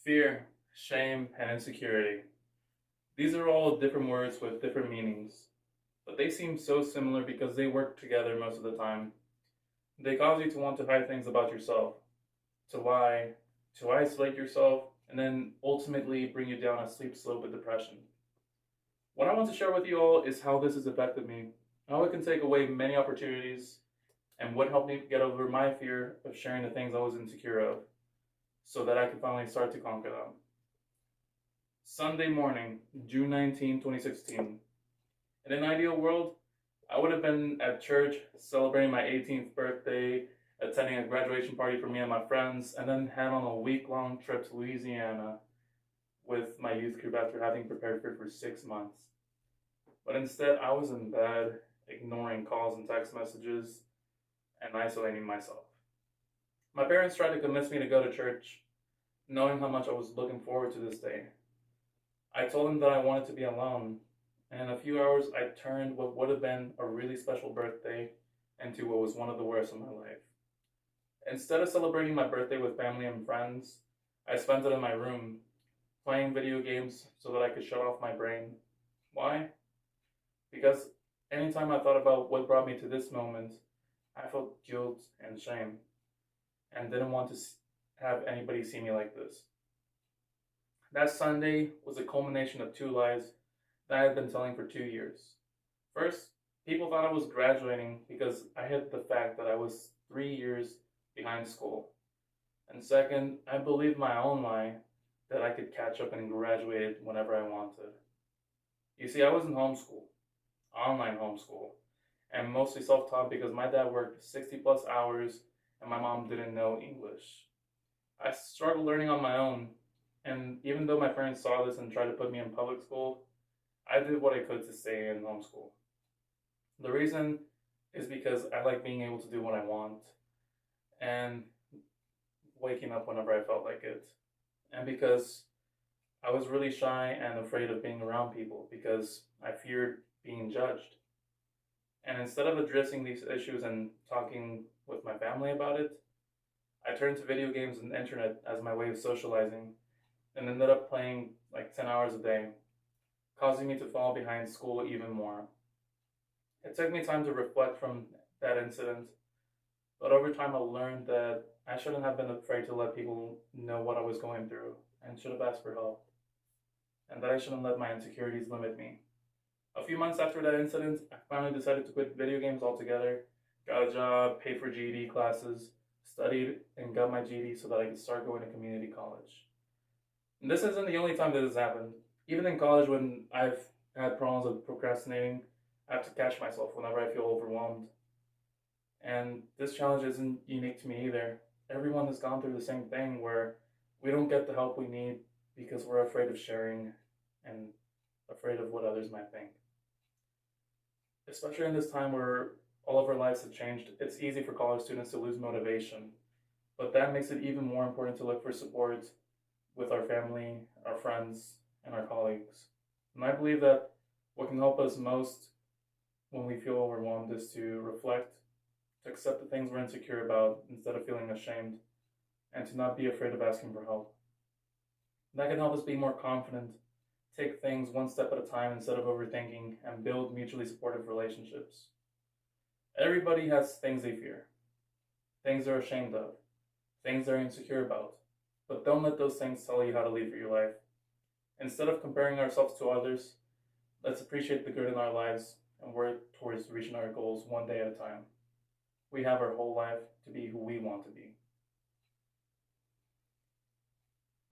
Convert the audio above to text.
Fear, shame, and insecurity. These are all different words with different meanings, but they seem so similar because they work together most of the time. They cause you to want to hide things about yourself, to lie, to isolate yourself, and then ultimately bring you down a steep slope of depression. What I want to share with you all is how this has affected me, how it can take away many opportunities, and what helped me get over my fear of sharing the things I was insecure of, so that I could finally start to conquer them. Sunday morning, June 19, 2016. In an ideal world, I would have been at church celebrating my 18th birthday, attending a graduation party for me and my friends, and then head on a week-long trip to Louisiana with my youth group after having prepared for it for 6 months. But instead, I was in bed, ignoring calls and text messages, and isolating myself. My parents tried to convince me to go to church, knowing how much I was looking forward to this day. I told them that I wanted to be alone, and in a few hours I turned what would have been a really special birthday into what was one of the worst of my life. Instead of celebrating my birthday with family and friends, I spent it in my room, playing video games so that I could shut off my brain. Why? Because anytime I thought about what brought me to this moment, I felt guilt and shame, and didn't want to have anybody see me like this. That Sunday was a culmination of two lies that I had been telling for 2 years. First, people thought I was graduating because I hid the fact that I was 3 years behind school. And second, I believed my own lie that I could catch up and graduate whenever I wanted. You see, I was in homeschool, online homeschool, and mostly self-taught because my dad worked 60 plus hours and my mom didn't know English. I struggled learning on my own, and even though my parents saw this and tried to put me in public school, I did what I could to stay in homeschool. The reason is because I like being able to do what I want and waking up whenever I felt like it. And because I was really shy and afraid of being around people because I feared being judged. And instead of addressing these issues and talking with my family about it, I turned to video games and the internet as my way of socializing and ended up playing like 10 hours a day, causing me to fall behind school even more. It took me time to reflect from that incident, but over time I learned that I shouldn't have been afraid to let people know what I was going through and should have asked for help, and that I shouldn't let my insecurities limit me. A few months after that incident, I finally decided to quit video games altogether, got a job, paid for GED classes, studied, and got my GED so that I could start going to community college. And this isn't the only time that this happened. Even in college, when I've had problems with procrastinating, I have to catch myself whenever I feel overwhelmed. And this challenge isn't unique to me either. Everyone has gone through the same thing where we don't get the help we need because we're afraid of sharing and afraid of what others might think. Especially in this time where all of our lives have changed, it's easy for college students to lose motivation. But that makes it even more important to look for support with our family, our friends, and our colleagues. And I believe that what can help us most when we feel overwhelmed is to reflect, to accept the things we're insecure about instead of feeling ashamed, and to not be afraid of asking for help. That can help us be more confident, take things one step at a time instead of overthinking, and build mutually supportive relationships. Everybody has things they fear, things they're ashamed of, things they're insecure about, but don't let those things tell you how to live your life. Instead of comparing ourselves to others, let's appreciate the good in our lives and work towards reaching our goals one day at a time. We have our whole life to be who we want to be.